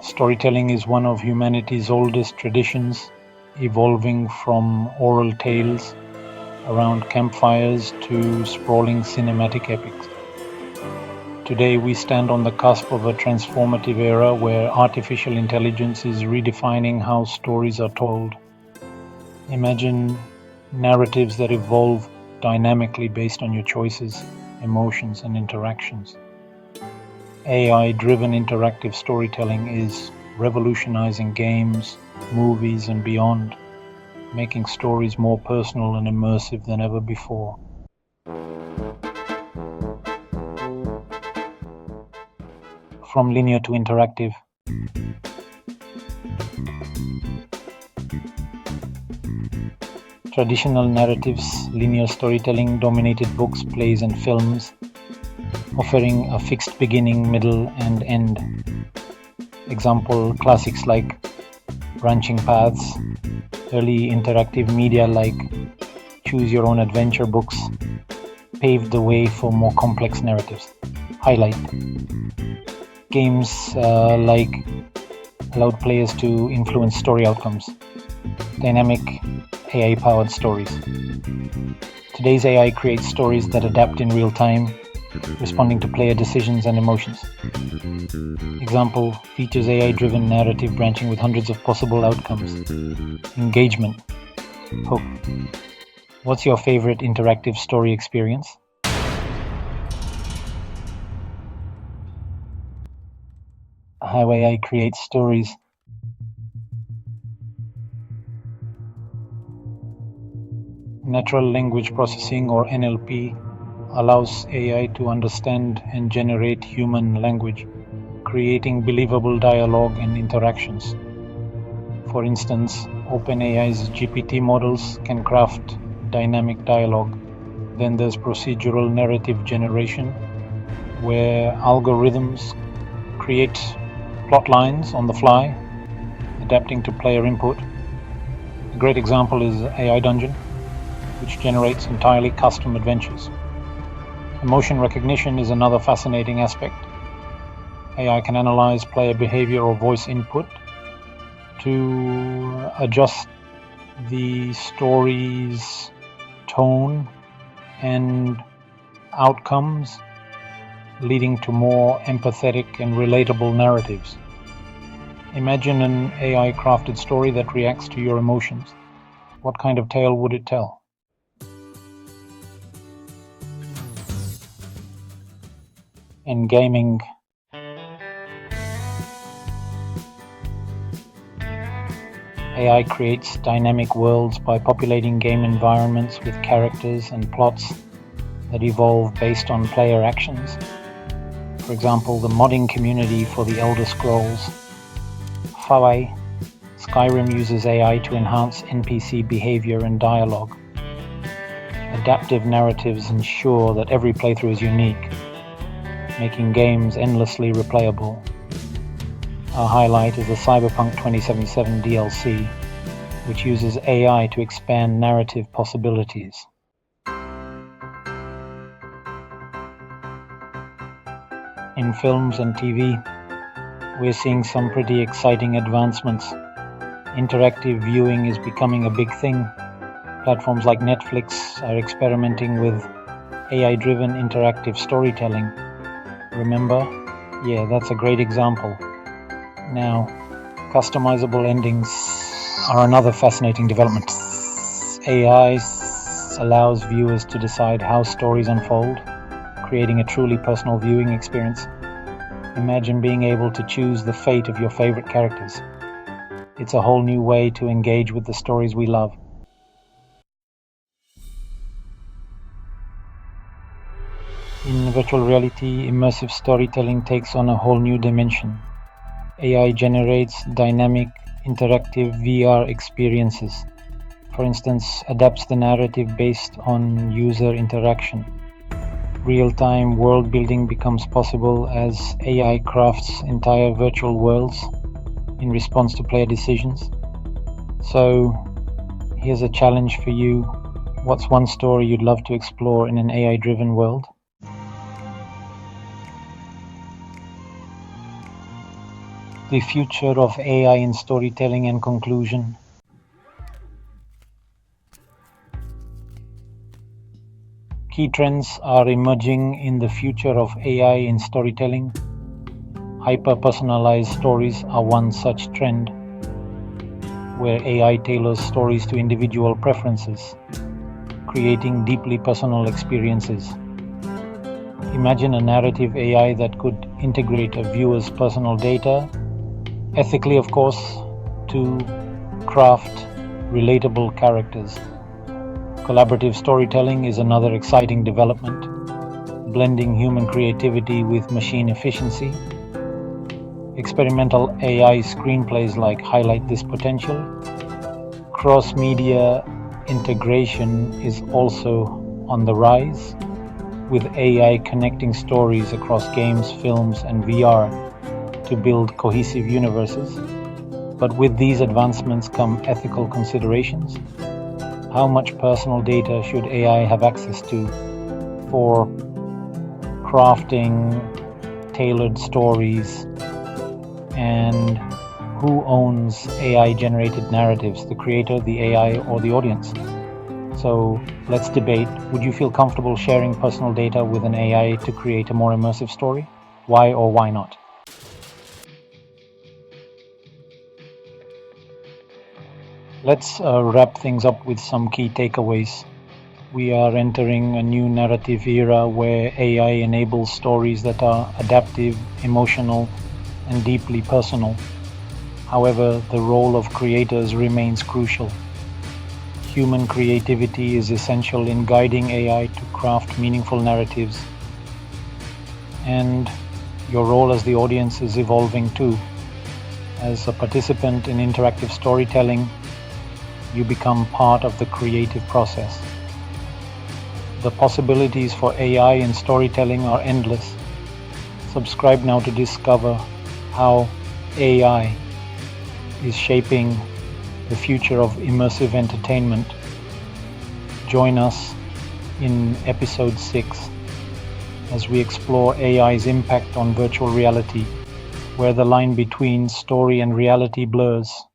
Storytelling is one of humanity's oldest traditions, evolving from oral tales around campfires to sprawling cinematic epics. Today we stand on the cusp of a transformative era where artificial intelligence is redefining how stories are told. Imagine narratives that evolve dynamically based on your choices, emotions, and interactions. AI-driven interactive storytelling is revolutionizing games, movies, and beyond, making stories more personal and immersive than ever before. From linear to interactive. Traditional narratives, linear storytelling dominated books, plays, and films, offering a fixed beginning, middle, and end. Example classics like branching paths, early interactive media like choose your own adventure books paved the way for more complex narratives. Highlight. Games like allowed players to influence story outcomes. Dynamic AI-powered stories. Today's AI creates stories that adapt in real time, responding to player decisions and emotions. Example features AI-driven narrative branching with hundreds of possible outcomes. Engagement. Hook. What's your favorite interactive story experience? How AI creates stories. Natural language processing, or NLP, allows AI to understand and generate human language, creating believable dialogue and interactions. For instance, OpenAI's GPT models can craft dynamic dialogue. Then there's procedural narrative generation, where algorithms create plot lines on the fly, adapting to player input. A great example is AI Dungeon, which generates entirely custom adventures. Emotion recognition is another fascinating aspect. AI can analyze player behavior or voice input to adjust the story's tone and outcomes, leading to more empathetic and relatable narratives. Imagine an AI-crafted story that reacts to your emotions. What kind of tale would it tell? In gaming, AI creates dynamic worlds by populating game environments with characters and plots that evolve based on player actions. For example, the modding community for the Elder Scrolls. Skyrim uses AI to enhance NPC behavior and dialogue. Adaptive narratives ensure that every playthrough is unique, making games endlessly replayable. A highlight is the Cyberpunk 2077 DLC, which uses AI to expand narrative possibilities. In films and TV, we're seeing some pretty exciting advancements. Interactive viewing is becoming a big thing. Platforms like Netflix are experimenting with AI-driven interactive storytelling. Remember? Yeah, that's a great example. Now, customizable endings are another fascinating development. AI allows viewers to decide how stories unfold, creating a truly personal viewing experience. Imagine being able to choose the fate of your favorite characters. It's a whole new way to engage with the stories we love. In virtual reality, immersive storytelling takes on a whole new dimension. AI generates dynamic, interactive VR experiences. For instance, adapts the narrative based on user interaction. Real-time world building becomes possible as AI crafts entire virtual worlds in response to player decisions. So, here's a challenge for you. What's one story you'd love to explore in an AI-driven world? The future of AI in storytelling and conclusion. Key trends are emerging in the future of AI in storytelling. Hyper-personalized stories are one such trend, where AI tailors stories to individual preferences, creating deeply personal experiences. Imagine a narrative AI that could integrate a viewer's personal data, ethically of course, to craft relatable characters. Collaborative storytelling is another exciting development, blending human creativity with machine efficiency. Experimental AI screenplays highlight this potential. Cross-media integration is also on the rise, with AI connecting stories across games, films, and VR to build cohesive universes. But with these advancements come ethical considerations. How much personal data should AI have access to for crafting tailored stories? And who owns AI-generated narratives, the creator, the AI, or the audience? So let's debate. Would you feel comfortable sharing personal data with an AI to create a more immersive story? Why or why not? Let's wrap things up with some key takeaways. We are entering a new narrative era where AI enables stories that are adaptive, emotional, and deeply personal. However, the role of creators remains crucial. Human creativity is essential in guiding AI to craft meaningful narratives. And your role as the audience is evolving too. As a participant in interactive storytelling, you become part of the creative process. The possibilities for AI in storytelling are endless. Subscribe now to discover how AI is shaping the future of immersive entertainment. Join us in episode 6 as we explore AI's impact on virtual reality, where the line between story and reality blurs.